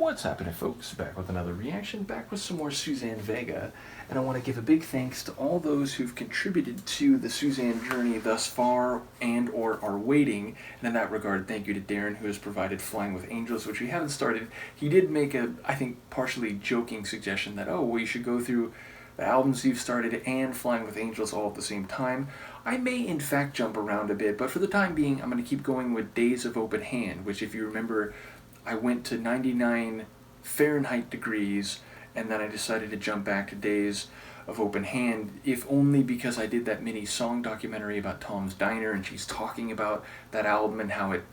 What's happening, folks? Back with another reaction, back with some more Suzanne Vega, and I want to give a big thanks to all those who've contributed to the Suzanne journey thus far and or are waiting, and in that regard, thank you to Darren, who has provided Flying with Angels, which we haven't started. He did make a, I think, partially joking suggestion that, oh, well, you should go through the albums you've started and Flying with Angels all at the same time. I may, in fact, jump around a bit, but for the time being, I'm going to keep going with Days of Open Hand, which, if you remember, I went to 99 Fahrenheit degrees, and then I decided to jump back to Days of Open Hand, if only because I did that mini song documentary about Tom's Diner, and she's talking about that album and how it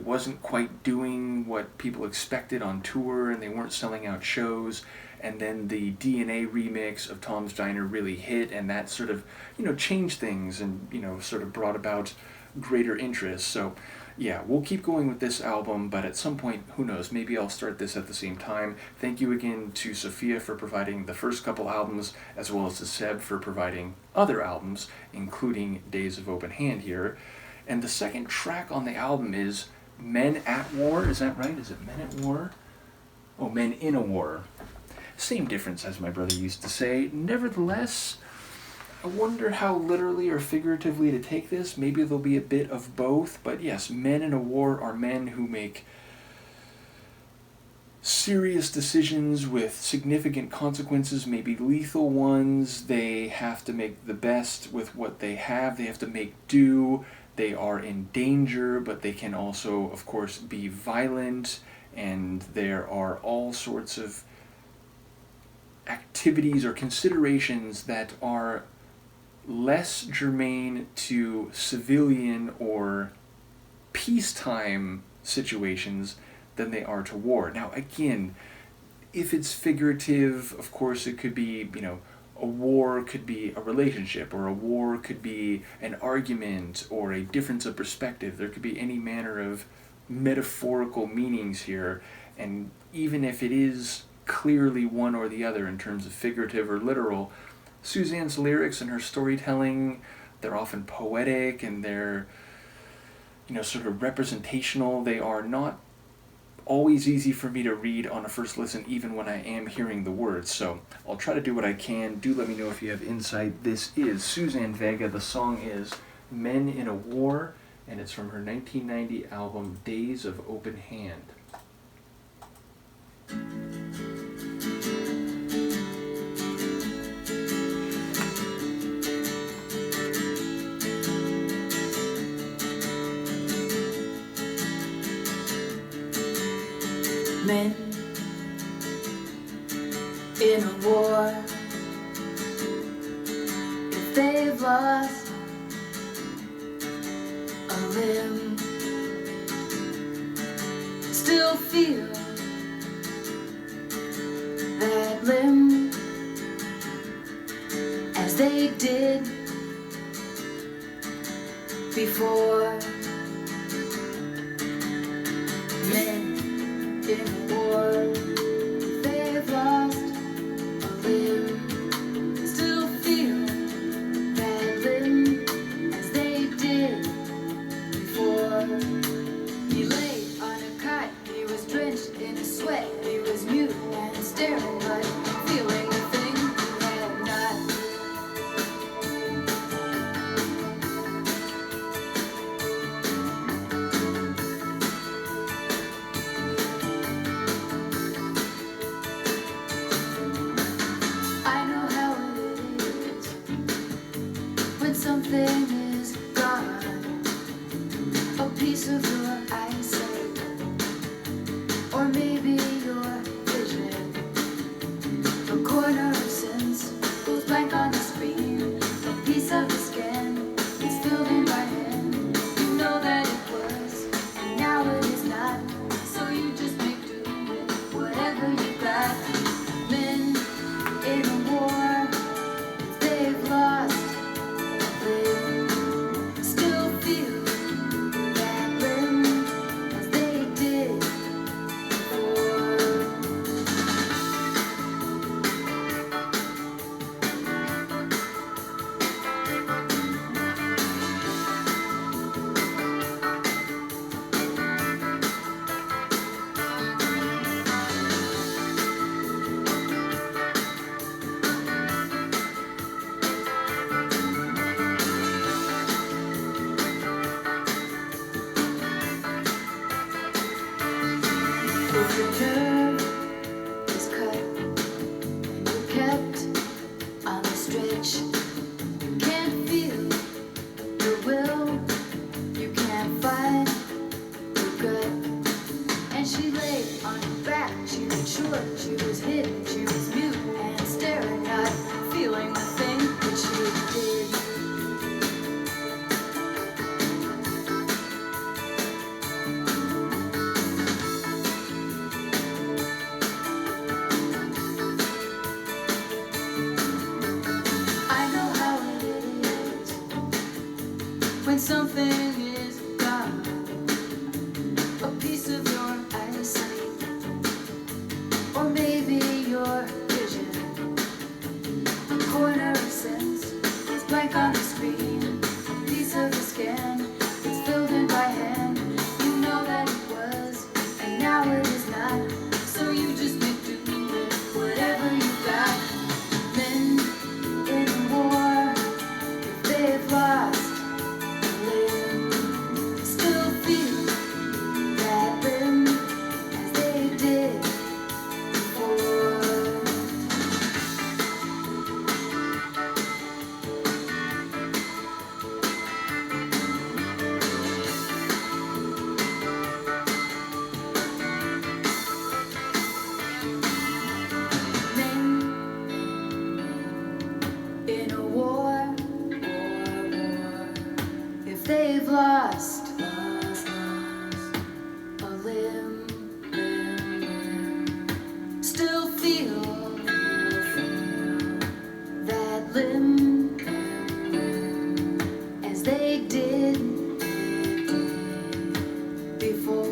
wasn't quite doing what people expected on tour, and they weren't selling out shows, and then the DNA remix of Tom's Diner really hit, and that sort of, changed things and, sort of brought about greater interest. So yeah, we'll keep going with this album, but at some point, who knows, maybe I'll start this at the same time. Thank you again to Sofia for providing the first couple albums, as well as to Seb for providing other albums, including Days of Open Hand here. And the second track on the album is Men at War, is that right? Is it Men at War? Oh, Men in a War. Same difference, as my brother used to say. Nevertheless, I wonder how literally or figuratively to take this. Maybe there'll be a bit of both, but yes, men in a war are men who make serious decisions with significant consequences, maybe lethal ones. They have to make the best with what they have. They have to make do. They are in danger, but they can also, of course, be violent, and there are all sorts of activities or considerations that are less germane to civilian or peacetime situations than they are to war. Now, again, if it's figurative, of course, it could be, a war could be a relationship, or a war could be an argument, or a difference of perspective. There could be any manner of metaphorical meanings here, and even if it is clearly one or the other in terms of figurative or literal, Suzanne's lyrics and her storytelling, they're often poetic, and they're, sort of representational. They are not always easy for me to read on a first listen, even when I am hearing the words. So I'll try to do what I can. Do let me know if you have insight. This is Suzanne Vega. The song is Men in a War, and it's from her 1990 album Days of Open Hand. Men in a war, if they've lost a limb, still feel that limb as they did before. Men in a war, they've lost a limb, still feel that limb as they did before. He lay on a cot, he was drenched in sweat, he was mute and staring, but feeling a thing he had not. Something is gone, a piece of your eyesight, or maybe your vision. A corner of sense goes blank on the screen, a piece of the skin is filled in by hand. You know that it was, and now it is not, so you just make do with whatever you got. Men in a war, if they've lost, still feel that limb as they did before. If your nerve is cut, you're kept on the stretch. You can't feel your will, you can't find your gut. And she lay on her back, she was sure she was hidden, she was mute and staring, not feeling the thing that she did. I know how it is when something is gone, a piece of your eyesight, or maybe your vision. A corner of sense is blank on the screen, a piece of the scan it's filled in by hand. You know that it was, and now it is not, so you just make do with whatever you got. Men in a war, if they've lost a limb, still feel that limb as they did before. Men in a war, if they've lost a limb, still feel that limb as they did before.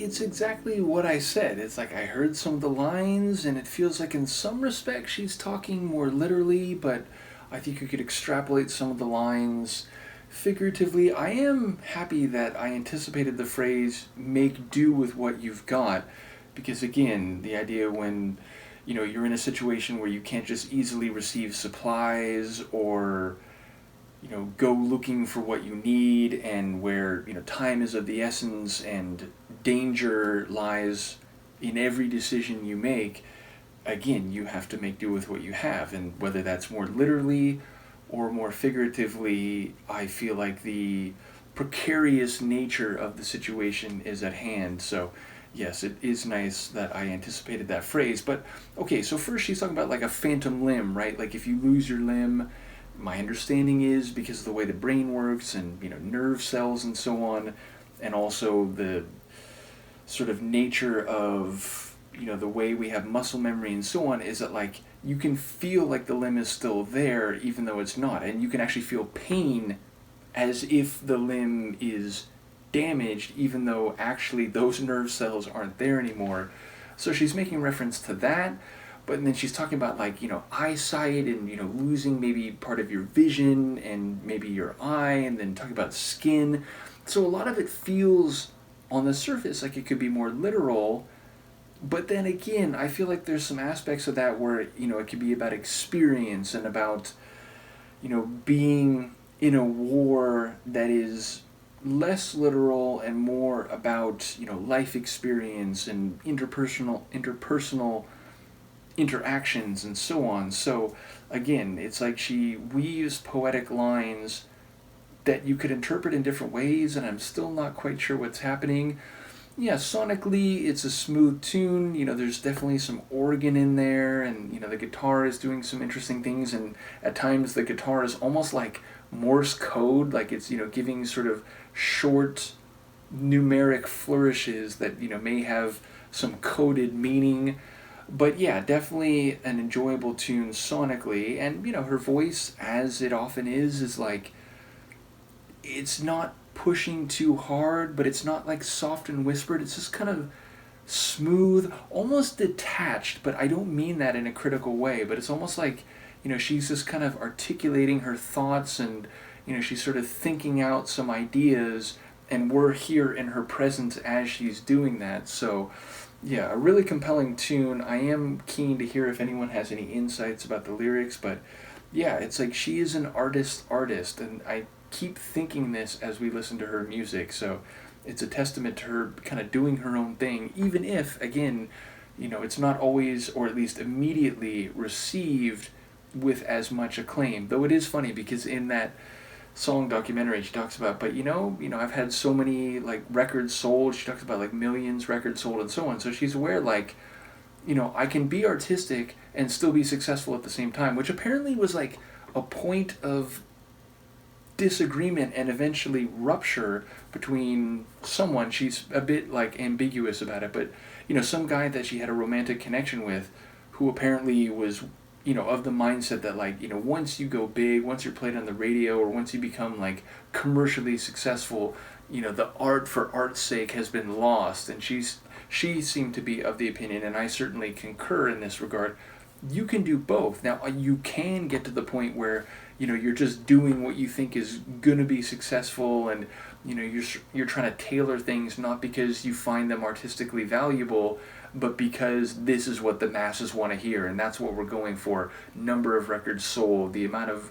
It's exactly what I said. It's like I heard some of the lines, and it feels like in some respects she's talking more literally, but I think you could extrapolate some of the lines figuratively. I am happy that I anticipated the phrase "make do with what you've got," because again, the idea when you're in a situation where you can't just easily receive supplies or go looking for what you need, and where time is of the essence and danger lies in every decision you make. Again, you have to make do with what you have, and whether that's more literally or more figuratively, I feel like the precarious nature of the situation is at hand. So yes, it is nice that I anticipated that phrase. But okay, so first she's talking about like a phantom limb, right? Like if you lose your limb, my understanding is because of the way the brain works and nerve cells and so on, and also the sort of nature of the way we have muscle memory and so on, is that like you can feel like the limb is still there even though it's not, and you can actually feel pain as if the limb is damaged even though actually those nerve cells aren't there anymore. So she's making reference to that. But then she's talking about like, eyesight and, losing maybe part of your vision and maybe your eye, and then talking about skin. So a lot of it feels on the surface like it could be more literal. But then again, I feel like there's some aspects of that where, it could be about experience and about, being in a war that is less literal and more about, life experience and interpersonal interactions and so on. So again, it's like she weaves poetic lines that you could interpret in different ways, and I'm still not quite sure what's happening. Yeah, sonically it's a smooth tune. There's definitely some organ in there, and the guitar is doing some interesting things, and at times the guitar is almost like Morse code, like it's giving sort of short numeric flourishes that may have some coded meaning. But yeah, definitely an enjoyable tune sonically, and her voice, as it often is like, it's not pushing too hard, but it's not like soft and whispered. It's just kind of smooth, almost detached, but I don't mean that in a critical way, but it's almost like, she's just kind of articulating her thoughts, and, she's sort of thinking out some ideas and we're here in her presence as she's doing that. So yeah, a really compelling tune. I am keen to hear if anyone has any insights about the lyrics, but yeah, it's like she is an artist, and I keep thinking this as we listen to her music. So it's a testament to her kind of doing her own thing, even if, again, it's not always, or at least immediately, received with as much acclaim. Though it is funny because in that song documentary she talks about, but I've had so many like records sold. She talks about like millions records sold and so on. So she's aware, like, I can be artistic and still be successful at the same time, which apparently was like a point of disagreement and eventually rupture between someone. She's a bit like ambiguous about it, but some guy that she had a romantic connection with, who apparently was of the mindset that, like, once you go big, once you're played on the radio, or once you become like commercially successful, the art for art's sake has been lost. And she seemed to be of the opinion, and I certainly concur in this regard, you can do both. Now, you can get to the point where you're just doing what you think is gonna be successful, and you're trying to tailor things not because you find them artistically valuable, but because this is what the masses want to hear, and that's what we're going for. Number of records sold, the amount of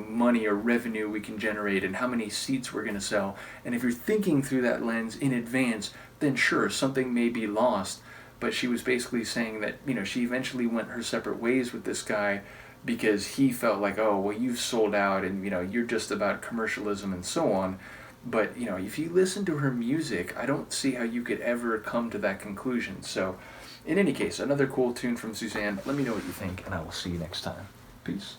money or revenue we can generate, and how many seats we're going to sell. And if you're thinking through that lens in advance, then sure, something may be lost. But she was basically saying that she eventually went her separate ways with this guy because he felt like, oh, well, you've sold out, and you're just about commercialism and so on. But if you listen to her music, I don't see how you could ever come to that conclusion. So in any case, another cool tune from Suzanne. Let me know what you think, and I will see you next time. Peace.